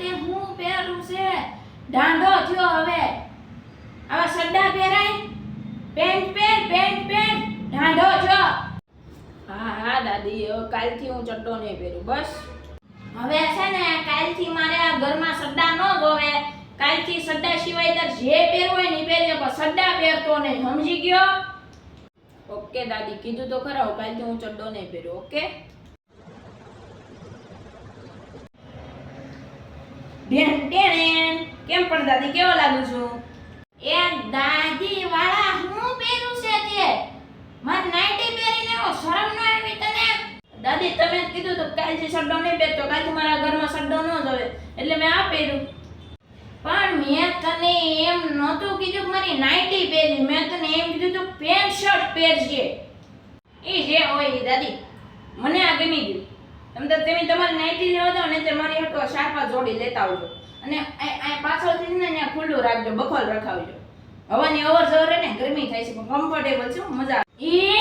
તે હું પહેરું છે ઢાંઢો થયો હવે આવા સડ્ડા પહેરાય પેન્ટ ઢાંઢો થયો હા દાદી હવે કાલથી હું ચડ્ડો નહીં પહેરું બસ હવે છે ને કાલથી મારે આ ઘરમાં સડ્ડા ન જોવે કાલથી સડ્ડા સિવાય તાર જે પહેરવું હોય ને પહેરજે પણ સડ્ડા પહેરતો નહીં સમજી ગયો ઓકે દાદી કીધું તો ખરા કાલથી હું ચડ્ડો નહીં પહેરું ઓકે કેમ પણ દાદી કેવો લાગુ છું એ દાદી વાળા હું પહેરું છે તે માર નાઈટી પહેરીને શરમ ન આવી તને દાદી તમે કીધું તો કાલથી સડ્ડો નહીં પહેરતો કાલથી મારા ઘરમાં સડ્ડો ન જોવે એટલે મેં આ પહેર્યું પણ મેં તને એમ નહોતું કીધું કે મારી નાઈટી પહેરી મેં તને એમ કીધું તો પેન્ટ શર્ટ પહેરજે એ જે હોય દાદી મને આ ગમી ગયું એમ તો તમે તમારી નાઈટી લેવા જાવ ને તે મારી હટો 4-5 જોડી લેતા આવજો અને આ પાછળથી ને ત્યાં ખુલ્લું રાખજો બખોલ રખાવજો હવાની અવર જવર ને ગરમી થાય છે પણ કમ્ફર્ટેબલ છે મજા એ